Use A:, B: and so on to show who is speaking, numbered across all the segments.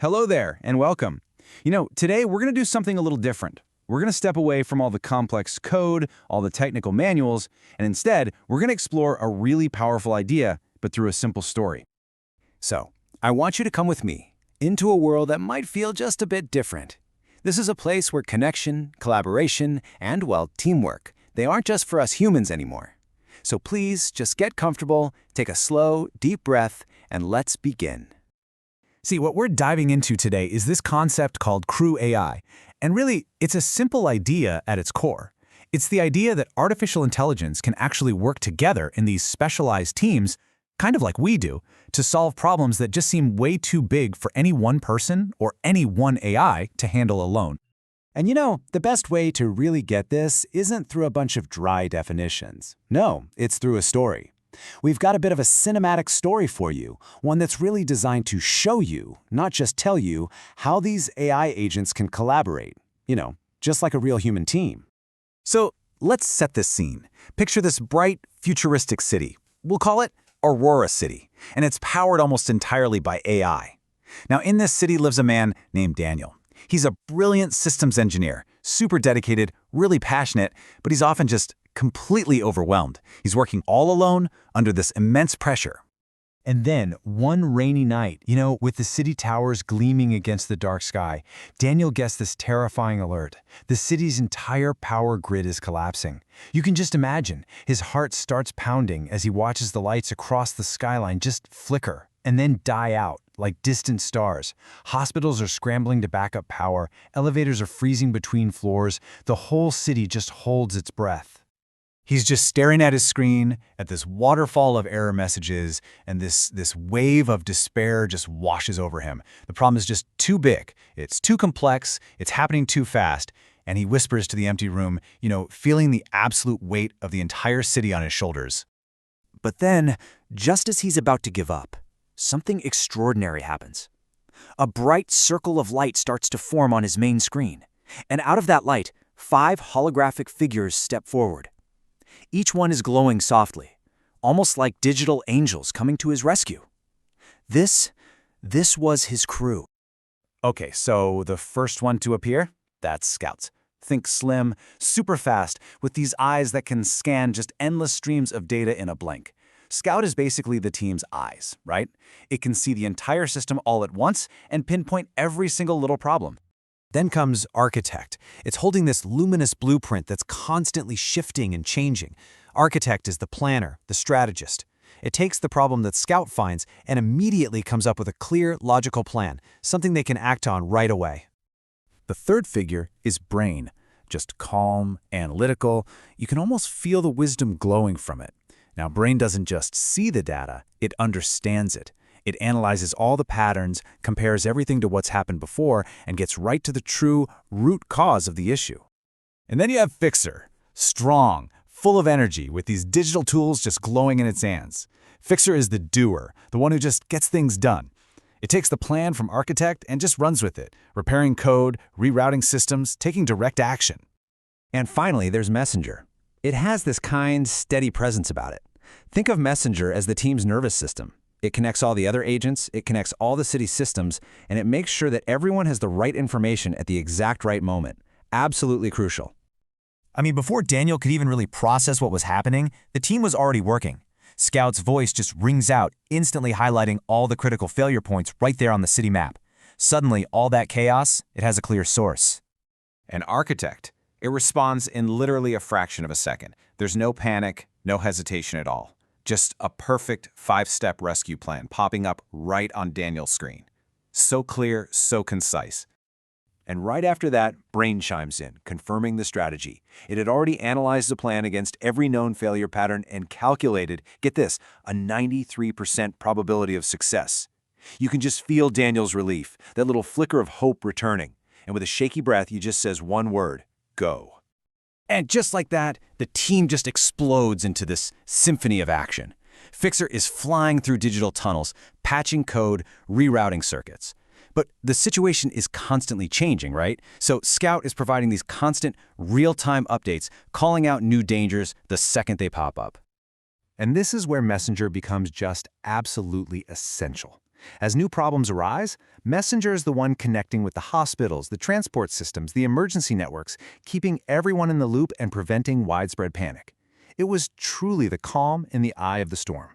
A: Hello there, and welcome. Today we're going to do something a little different. We're going to step away from all the complex code, all the technical manuals, and instead, we're going to explore a really powerful idea, but through a simple story.
B: So, I want you to come with me into a world that might feel just a bit different. This is a place where connection, collaboration, and, well, teamwork, they aren't just for us humans anymore. So please, just get comfortable, take a slow, deep breath, and let's begin.
C: See, what we're diving into today is this concept called CrewAI, and really, it's a simple idea at its core. It's the idea that artificial intelligence can actually work together in these specialized teams, kind of like we do, to solve problems that just seem way too big for any one person or any one AI to handle alone.
B: And the best way to really get this isn't through a bunch of dry definitions. No, it's through a story. We've got a bit of a cinematic story for you, one that's really designed to show you, not just tell you, how these AI agents can collaborate, just like a real human team.
C: So let's set this scene. Picture this bright, futuristic city. We'll call it Aurora City, and it's powered almost entirely by AI. Now, in this city lives a man named Daniel. He's a brilliant systems engineer, super dedicated, really passionate, but he's often just completely overwhelmed. He's working all alone under this immense pressure. And then, one rainy night, with the city towers gleaming against the dark sky, Daniel gets this terrifying alert. The city's entire power grid is collapsing. You can just imagine, his heart starts pounding as he watches the lights across the skyline just flicker and then die out like distant stars. Hospitals are scrambling to back up power, elevators are freezing between floors, the whole city just holds its breath. He's just staring at his screen, at this waterfall of error messages, and this wave of despair just washes over him. The problem is just too big. It's too complex, it's happening too fast, and he whispers to the empty room, feeling the absolute weight of the entire city on his shoulders.
B: But then, just as he's about to give up, something extraordinary happens. A bright circle of light starts to form on his main screen, and out of that light, 5 holographic figures step forward. Each one is glowing softly, almost like digital angels coming to his rescue. This was his crew.
C: Okay, so the first one to appear? That's Scouts. Think slim, super fast, with these eyes that can scan just endless streams of data in a blink. Scout is basically the team's eyes, right? It can see the entire system all at once and pinpoint every single little problem.
B: Then comes Architect. It's holding this luminous blueprint that's constantly shifting and changing. Architect is the planner, the strategist. It takes the problem that Scout finds and immediately comes up with a clear, logical plan, something they can act on right away.
C: The third figure is Brain, just calm, analytical. You can almost feel the wisdom glowing from it. Now, Brain doesn't just see the data, it understands it. It analyzes all the patterns, compares everything to what's happened before, and gets right to the true root cause of the issue. And then you have Fixer, strong, full of energy, with these digital tools just glowing in its hands. Fixer is the doer, the one who just gets things done. It takes the plan from Architect and just runs with it, repairing code, rerouting systems, taking direct action.
B: And finally, there's Messenger. It has this kind, steady presence about it. Think of Messenger as the team's nervous system. It connects all the other agents, it connects all the city's systems, and it makes sure that everyone has the right information at the exact right moment. Absolutely crucial.
D: I mean, before Daniel could even really process what was happening, the team was already working. Scout's voice just rings out, instantly highlighting all the critical failure points right there on the city map. Suddenly, all that chaos, it has a clear source.
A: An Architect, it responds in literally a fraction of a second. There's no panic, no hesitation at all. Just a perfect 5-step rescue plan popping up right on Daniel's screen. So clear, so concise.
B: And right after that, Brain chimes in, confirming the strategy. It had already analyzed the plan against every known failure pattern and calculated, get this, a 93% probability of success. You can just feel Daniel's relief, that little flicker of hope returning. And with a shaky breath, he just says one word, go. And just like that, the team just explodes into this symphony of action. Fixer is flying through digital tunnels, patching code, rerouting circuits. But the situation is constantly changing, right? So Scout is providing these constant, real-time updates, calling out new dangers the second they pop up.
C: And this is where Messenger becomes just absolutely essential.
B: As new problems arise, Messenger is the one connecting with the hospitals, the transport systems, the emergency networks, keeping everyone in the loop and preventing widespread panic. It was truly the calm in the eye of the storm.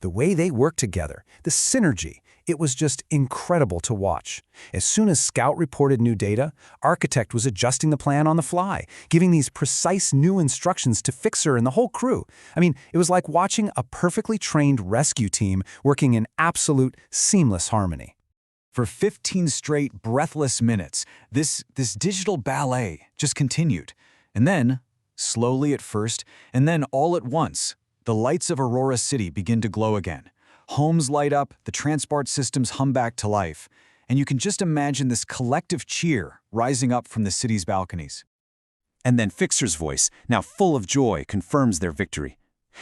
B: The way they worked together, the synergy, it was just incredible to watch. As soon as Scout reported new data, Architect was adjusting the plan on the fly, giving these precise new instructions to Fixer and the whole crew. I mean, it was like watching a perfectly trained rescue team working in absolute, seamless harmony.
C: For 15 straight, breathless minutes, this digital ballet just continued. And then, slowly at first, and then all at once, the lights of Aurora City begin to glow again. Homes light up, the transport systems hum back to life, and you can just imagine this collective cheer rising up from the city's balconies.
B: And then Fixer's voice, now full of joy, confirms their victory.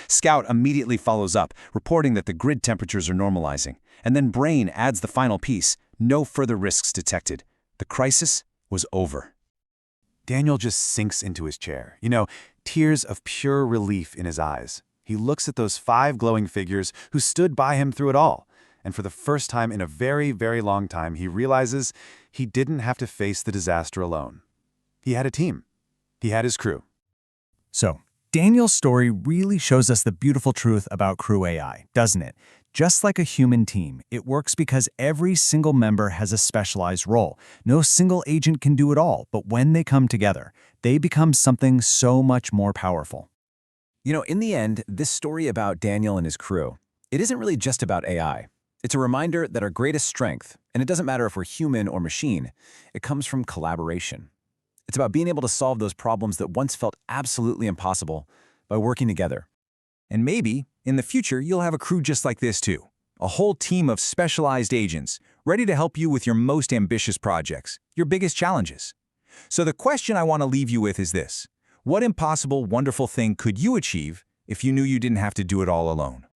B: Scout immediately follows up, reporting that the grid temperatures are normalizing. And then Brain adds the final piece, no further risks detected. The crisis was over. Daniel just sinks into his chair, tears of pure relief in his eyes. He looks at those 5 glowing figures who stood by him through it all. And for the first time in a very, very long time, he realizes he didn't have to face the disaster alone. He had a team. He had his crew.
D: So, Daniel's story really shows us the beautiful truth about CrewAI, doesn't it? Just like a human team, it works because every single member has a specialized role. No single agent can do it all, but when they come together, they become something so much more powerful.
C: In the end, this story about Daniel and his crew, it isn't really just about AI. It's a reminder that our greatest strength, and it doesn't matter if we're human or machine, it comes from collaboration. It's about being able to solve those problems that once felt absolutely impossible by working together. And maybe, in the future, you'll have a crew just like this too. A whole team of specialized agents ready to help you with your most ambitious projects, your biggest challenges. So the question I want to leave you with is this. What impossible, wonderful thing could you achieve if you knew you didn't have to do it all alone?